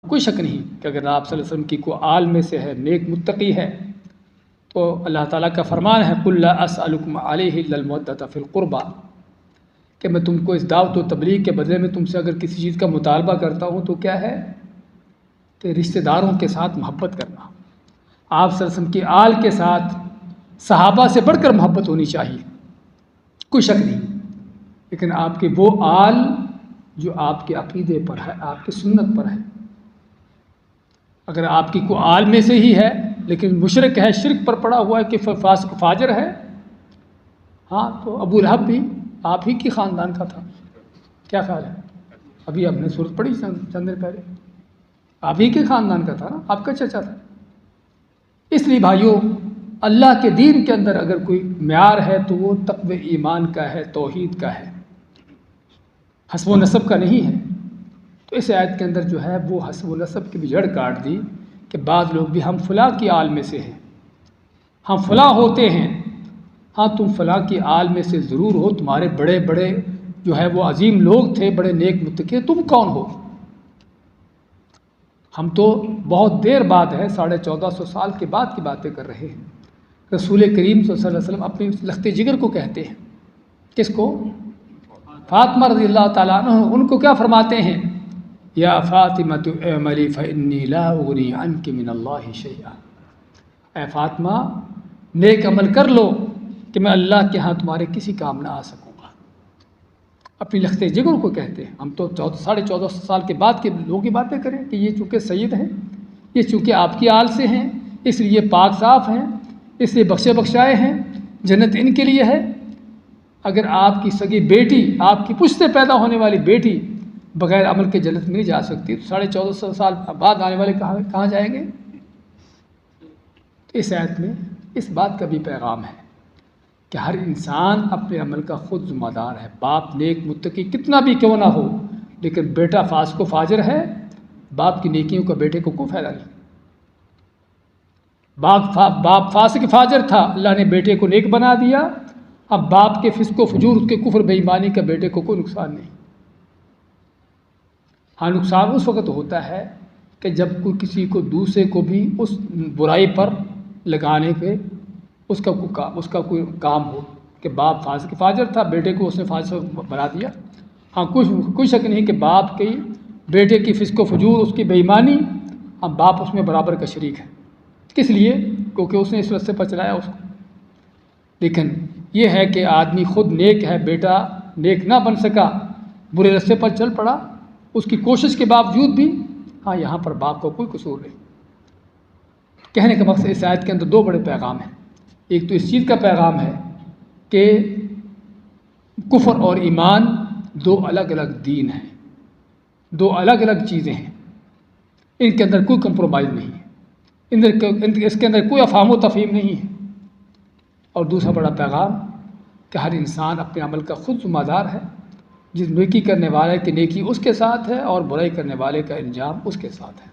کوئی شک نہیں کہ اگر آپ صلی اللہ علیہ وسلم کی کوئی آل میں سے ہے، نیک متقی ہے، تو اللہ تعالیٰ کا فرمان ہے قُل لَا أَسْأَلُكُمْ عَلَيْهِ إِلَّا الْمَوَدَّةَ فِي الْقُرْبَى، کہ میں تم کو اس دعوت و تبلیغ کے بدلے میں تم سے اگر کسی چیز کا مطالبہ کرتا ہوں تو کیا ہے کہ رشتہ داروں کے ساتھ محبت کرنا۔ آپ صلی اللہ علیہ وسلم کی آل کے ساتھ صحابہ سے بڑھ کر محبت ہونی چاہیے، کوئی شک نہیں، لیکن آپ کی وہ آل جو آپ کے عقیدے پر ہے، آپ کی سنت پر ہے۔ اگر آپ کی کوئی آل میں سے ہی ہے لیکن مشرک ہے، شرک پر پڑا ہوا ہے کہ فاسق فاجر ہے، ہاں تو ابو لہب بھی آپ ہی کی خاندان کا تھا، کیا خیال ہے؟ ابھی آپ نے صورت پڑھی چند دن پہلے، آپ ہی کے خاندان کا تھا نا، آپ کا چچا تھا۔ اس لیے بھائیوں، اللہ کے دین کے اندر اگر کوئی معیار ہے تو وہ تقوی ایمان کا ہے، توحید کا ہے، حسب و نسب کا نہیں ہے۔ تو اس آیت کے اندر جو ہے وہ حسب و نسب کی بھی جڑ کاٹ دی کہ بعض لوگ بھی ہم فلاں کی آل میں سے ہیں، ہم فلاں ہوتے ہیں، ہاں تم فلاں کی آل میں سے ضرور ہو، تمہارے بڑے بڑے جو ہے وہ عظیم لوگ تھے، بڑے نیک متقی، تم کون ہو؟ ہم تو بہت دیر بعد ہے، 1450 سال کے بعد کی باتیں کر رہے ہیں۔ رسول کریم صلی اللہ علیہ وسلم اپنی لخت جگر کو کہتے ہیں، کس کو؟ فاطمہ رضی اللہ تعالیٰ عنہ، ان کو کیا فرماتے ہیں؟ یا فاطمہ اعملی فانی لا اغنی عنک من اللہ شیئا، اے فاطمہ نیک عمل کر لو کہ میں اللہ کے ہاں تمہارے کسی کام نہ آ سکوں گا۔ اپنی لخت جگر کو کہتے ہیں۔ ہم تو 1450 سال کے بعد کے لوگوں کی باتیں کریں کہ یہ چونکہ سید ہیں، یہ چونکہ آپ کی آل سے ہیں، اس لیے پاک صاف ہیں، اس لیے بخشے بخشائے ہیں، جنت ان کے لیے ہے۔ اگر آپ کی سگی بیٹی، آپ کی پشت سے پیدا ہونے والی بیٹی بغیر عمل کے جنت میں نہیں جا سکتی، تو 1450 سال بعد آنے والے کہاں جائیں گے؟ اس آیت میں اس بات کا بھی پیغام ہے کہ ہر انسان اپنے عمل کا خود ذمہ دار ہے۔ باپ نیک متقی کتنا بھی کیوں نہ ہو، لیکن بیٹا فاسق و فاجر ہے، باپ کی نیکیوں کا بیٹے کو کوئی فائدہ نہیں۔ باپ فاسق فاجر تھا، اللہ نے بیٹے کو نیک بنا دیا، اب باپ کے فسق و فجور، اس کے کفر بے ایمانی کا بیٹے کو کوئی نقصان نہیں۔ ہاں نقصان اس وقت ہوتا ہے کہ جب کوئی کسی کو دوسرے کو بھی اس برائی پر لگانے پہ اس کا کوئی کام ہو کہ باپ فاسق فاجر تھا، بیٹے کو اس نے فاسق بنا دیا۔ ہاں کوئی شک نہیں کہ باپ کی بیٹے کی فسق و فجور، اس کی بے ایمانی، ہم باپ اس میں برابر کا شریک ہے۔ کس لیے؟ کیونکہ اس نے اس رستے پر چلایا اس کو۔ لیکن یہ ہے کہ آدمی خود نیک ہے، بیٹا نیک نہ بن سکا، برے رستے پر چل پڑا، اس کی کوشش کے باوجود بھی، ہاں یہاں پر باپ کو کوئی قصور نہیں۔ کہنے کا مقصد اس آیت کے اندر دو بڑے پیغام ہیں۔ ایک تو اس چیز کا پیغام ہے کہ کفر اور ایمان دو الگ الگ دین ہیں، دو الگ الگ چیزیں ہیں، ان کے اندر کوئی کمپرومائز نہیں ہے، اس کے اندر کوئی افہام و تفہیم نہیں ہے۔ اور دوسرا بڑا پیغام کہ ہر انسان اپنے عمل کا خود ذمہ دار ہے، جس نیکی کرنے والے کی نیکی اس کے ساتھ ہے اور برائی کرنے والے کا انجام اس کے ساتھ ہے۔